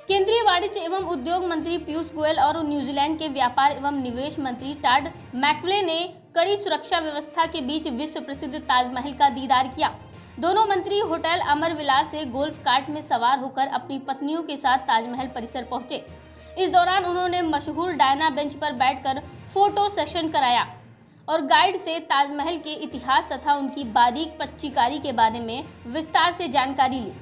केंद्रीय वाणिज्य एवं उद्योग मंत्री पीयूष गोयल और न्यूजीलैंड के व्यापार एवं निवेश मंत्री टॉड मैकले ने कड़ी सुरक्षा व्यवस्था के बीच विश्व प्रसिद्ध ताजमहल का दीदार किया। दोनों मंत्री होटल अमर विलास से गोल्फ कार्ट में सवार होकर अपनी पत्नियों के साथ ताजमहल परिसर पहुंचे। इस दौरान उन्होंने मशहूर डायना बेंच पर बैठकर फोटो सेशन कराया और गाइड से ताजमहल के इतिहास तथा उनकी बारीक पच्चीकारी के बारे में विस्तार से जानकारी ली।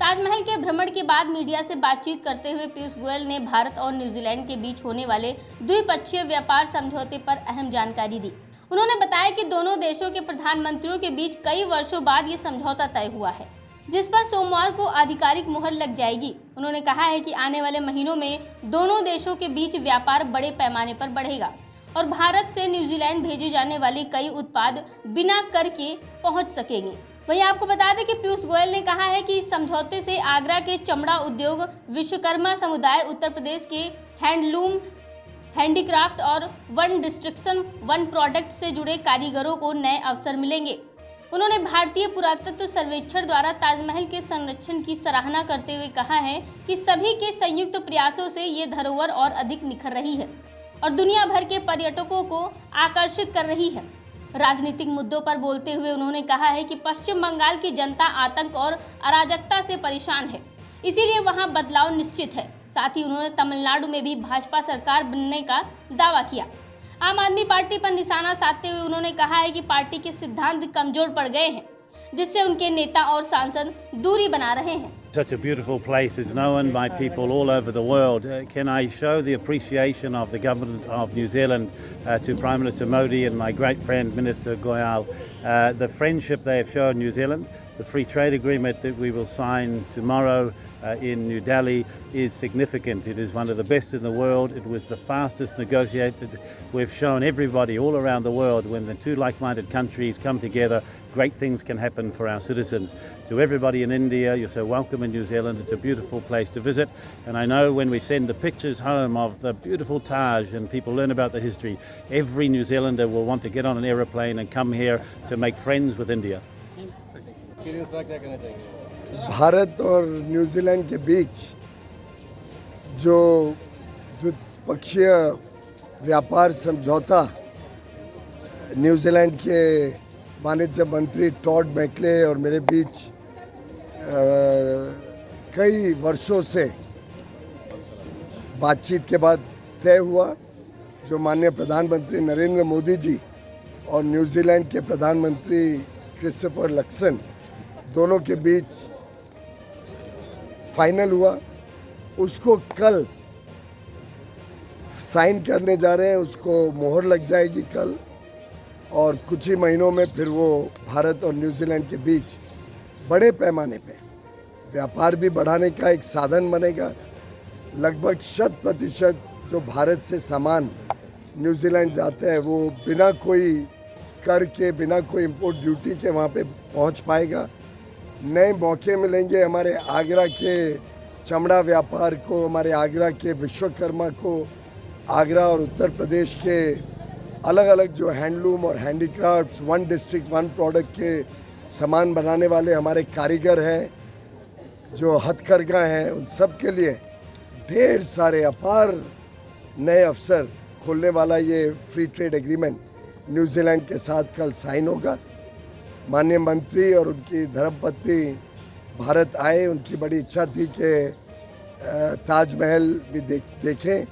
ताजमहल के भ्रमण के बाद मीडिया से बातचीत करते हुए पीयूष गोयल ने भारत और न्यूजीलैंड के बीच होने वाले द्विपक्षीय व्यापार समझौते पर अहम जानकारी दी। उन्होंने बताया कि दोनों देशों के प्रधानमंत्रियों के बीच कई वर्षों बाद ये समझौता तय हुआ है, जिस पर सोमवार को आधिकारिक मुहर लग जाएगी। उन्होंने कहा है कि आने वाले महीनों में दोनों देशों के बीच व्यापार बड़े पैमाने पर बढ़ेगा और भारत से न्यूजीलैंड भेजे जाने वाले कई उत्पाद बिना कर के पहुंच सकेंगे। वहीं आपको बता दें कि पीयूष गोयल ने कहा है कि इस समझौते से आगरा के चमड़ा उद्योग, विश्वकर्मा समुदाय, उत्तर प्रदेश के हैंडलूम, हैंडीक्राफ्ट और वन डिस्ट्रिक्शन वन प्रोडक्ट से जुड़े कारीगरों को नए अवसर मिलेंगे। उन्होंने भारतीय पुरातत्व सर्वेक्षण द्वारा ताजमहल के संरक्षण की सराहना करते हुए कहा है कि सभी के संयुक्त प्रयासों से ये धरोहर और अधिक निखर रही है और दुनिया भर के पर्यटकों को आकर्षित कर रही है। राजनीतिक मुद्दों पर बोलते हुए उन्होंने कहा है कि पश्चिम बंगाल की जनता आतंक और अराजकता से परेशान है, इसीलिए वहां बदलाव निश्चित है। साथ ही उन्होंने तमिलनाडु में भी भाजपा सरकार बनने का दावा किया। आम आदमी पार्टी पर निशाना साधते हुए उन्होंने कहा है कि पार्टी के सिद्धांत कमजोर पड़ गए हैं, जिससे उनके नेता और सांसद दूरी बना रहे हैं। Such a beautiful place is known by people all over the world. Can I show the appreciation of the government of New Zealand to Prime Minister Modi and my great friend Minister Goyal, the friendship they have shown New Zealand. The free trade agreement that we will sign tomorrow in New Delhi is significant. It is one of the best in the world. It was the fastest negotiated. We've shown everybody all around the world when the two like-minded countries come together, great things can happen for our citizens. To everybody in India, you're so welcome in New Zealand. It's a beautiful place to visit. And I know when we send the pictures home of the beautiful Taj and people learn about the history, every New Zealander will want to get on an aeroplane and come here to make friends with India. Bharat और New Zealand के बीच जो द्विपक्षीय व्यापार समझौता New Zealand के वाणिज्य मंत्री Tod McClay और मेरे बीच कई वर्षों से बातचीत के बाद तय हुआ, जो माननीय प्रधानमंत्री नरेंद्र मोदी जी और न्यूजीलैंड के प्रधानमंत्री क्रिस्टोफर लक्सन दोनों के बीच फाइनल हुआ, उसको कल साइन करने जा रहे हैं। उसको मोहर लग जाएगी कल और कुछ ही महीनों में फिर वो भारत और न्यूजीलैंड के बीच बड़े पैमाने पे व्यापार भी बढ़ाने का एक साधन बनेगा। लगभग 100% जो भारत से सामान न्यूजीलैंड जाते हैं वो बिना कोई कर के, बिना कोई इंपोर्ट ड्यूटी के वहाँ पे पहुँच पाएगा। नए मौके मिलेंगे हमारे आगरा के चमड़ा व्यापार को, हमारे आगरा के विश्वकर्मा को, आगरा और उत्तर प्रदेश के अलग अलग जो हैंडलूम और handicrafts, one district one product के सामान बनाने वाले हमारे कारीगर हैं, जो हथकरघा हैं, उन सब के लिए ढेर सारे अपार नए अवसर खोलने वाला ये फ्री ट्रेड एग्रीमेंट न्यूजीलैंड के साथ कल साइन होगा। माननीय मंत्री और उनकी धर्मपत्नी भारत आए, उनकी बड़ी इच्छा थी कि ताजमहल भी देखें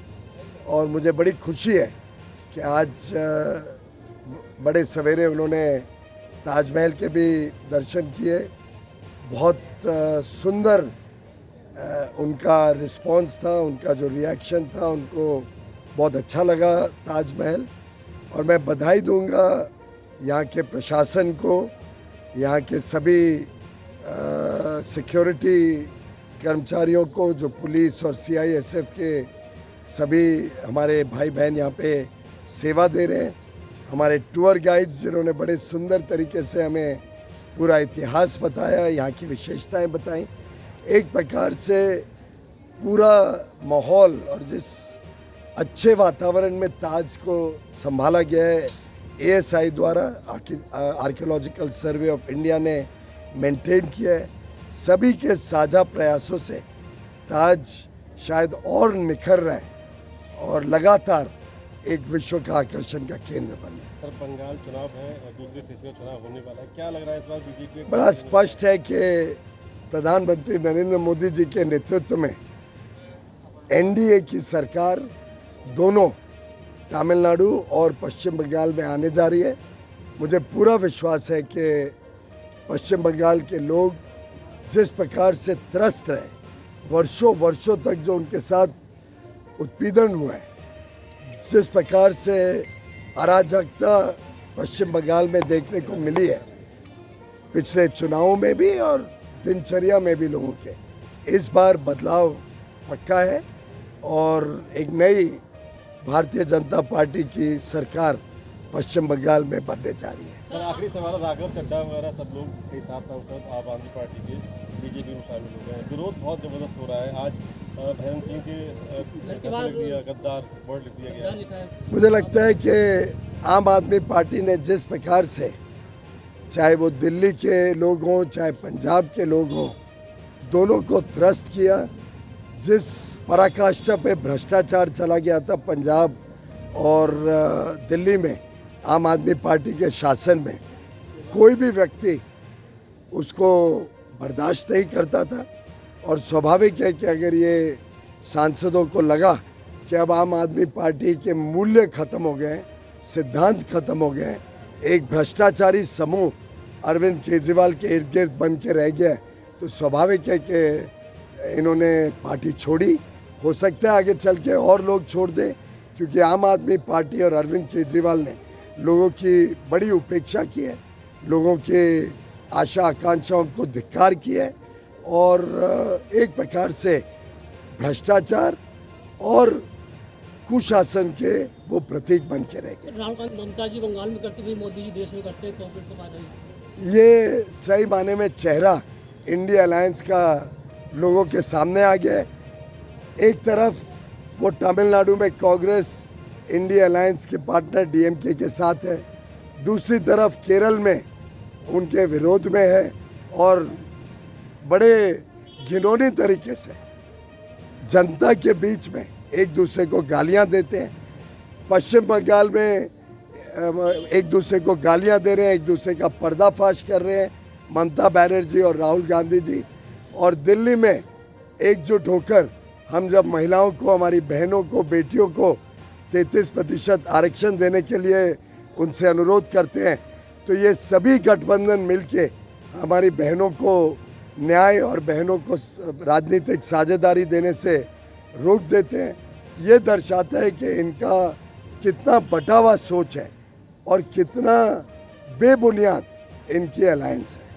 और मुझे बड़ी खुशी है कि आज बड़े सवेरे उन्होंने ताजमहल के भी दर्शन किए। बहुत सुंदर उनका रिस्पांस था, उनका जो रिएक्शन था, उनको बहुत अच्छा लगा ताजमहल। और मैं बधाई दूंगा यहाँ के प्रशासन को, यहाँ के सभी सिक्योरिटी कर्मचारियों को, जो पुलिस और CISF के सभी हमारे भाई बहन यहाँ पे सेवा दे रहे हैं, हमारे टूर गाइड्स जिन्होंने बड़े सुंदर तरीके से हमें पूरा इतिहास बताया, यहाँ की विशेषताएं बताई। एक प्रकार से पूरा माहौल और जिस अच्छे वातावरण में ताज को संभाला गया है, ASI द्वारा, आर्कियोलॉजिकल सर्वे ऑफ इंडिया ने मेंटेन किया है, सभी के साझा प्रयासों से ताज शायद और निखर रहे और लगातार एक विश्व का आकर्षण का केंद्र बने। सर, बंगाल चुनाव है और दूसरे फेज में चुनाव होने वाला है, क्या लग रहा है इस बार बीजेपी? बड़ा स्पष्ट है कि प्रधानमंत्री नरेंद्र मोदी जी के नेतृत्व में एनडीए की सरकार दोनों तमिलनाडु और पश्चिम बंगाल में आने जा रही है। मुझे पूरा विश्वास है कि पश्चिम बंगाल के लोग जिस प्रकार से त्रस्त रहे, वर्षों वर्षों तक जो उनके साथ उत्पीड़न हुआ है, जिस प्रकार से अराजकता पश्चिम बंगाल में देखने को मिली है पिछले चुनावों में भी और दिनचर्या में भी लोगों के, इस बार बदलाव पक्का है और एक नई भारतीय जनता पार्टी की सरकार पश्चिम बंगाल में बनने जा रही है। सर, आखिरी सवाल, राघव चड्ढा वगैरह सब लोग कई सात सांसद आम आदमी पार्टी के बीजेपी में शामिल हो गए हैं, विरोध बहुत जबरदस्त हो रहा है। आज भजन सिंह के लिख दिया गद्दार वर्ड लिख दिया गया। मुझे लगता है कि आम आदमी पार्टी ने जिस प्रकार से, चाहे वो दिल्ली के लोग हों चाहे पंजाब के लोग हों, दोनों को त्रस्त किया, जिस पराकाष्ठा पे भ्रष्टाचार चला गया था पंजाब और दिल्ली में आम आदमी पार्टी के शासन में, कोई भी व्यक्ति उसको बर्दाश्त नहीं करता था। और स्वाभाविक है कि अगर ये सांसदों को लगा कि अब आम आदमी पार्टी के मूल्य खत्म हो गए, सिद्धांत खत्म हो गए, एक भ्रष्टाचारी समूह अरविंद केजरीवाल के इर्द गिर्द बन के रह गया, तो स्वाभाविक है कि इन्होंने पार्टी छोड़ी। हो सकता है आगे चल के और लोग छोड़ दें, क्योंकि आम आदमी पार्टी और अरविंद केजरीवाल ने लोगों की बड़ी उपेक्षा की है, लोगों के आशा आकांक्षाओं को धिक्कार किया है और एक प्रकार से भ्रष्टाचार और कुशासन के वो प्रतीक बन के रह गए। राहुल गांधी ममता जी बंगाल में करती हुई, मोदी जी देश में करते हैं, कांग्रेस को फायदा ही। ये सही माने में चेहरा इंडिया अलायंस का लोगों के सामने आ गया है। एक तरफ वो तमिलनाडु में कांग्रेस इंडिया अलायंस के पार्टनर डीएमके के साथ है, दूसरी तरफ केरल में उनके विरोध में है और बड़े घिनौनी तरीके से जनता के बीच में एक दूसरे को गालियां देते हैं। पश्चिम बंगाल में एक दूसरे को गालियां दे रहे हैं, एक दूसरे का पर्दाफाश कर रहे हैं ममता बनर्जी और राहुल गांधी जी। और दिल्ली में एकजुट होकर हम जब महिलाओं को, हमारी बहनों को, बेटियों को 33% आरक्षण देने के लिए उनसे अनुरोध करते हैं, तो ये सभी गठबंधन मिलके हमारी बहनों को न्याय और बहनों को राजनीतिक साझेदारी देने से रोक देते हैं। ये दर्शाता है कि इनका कितना बटा हुआ सोच है और कितना बेबुनियाद इनकी अलायंस है।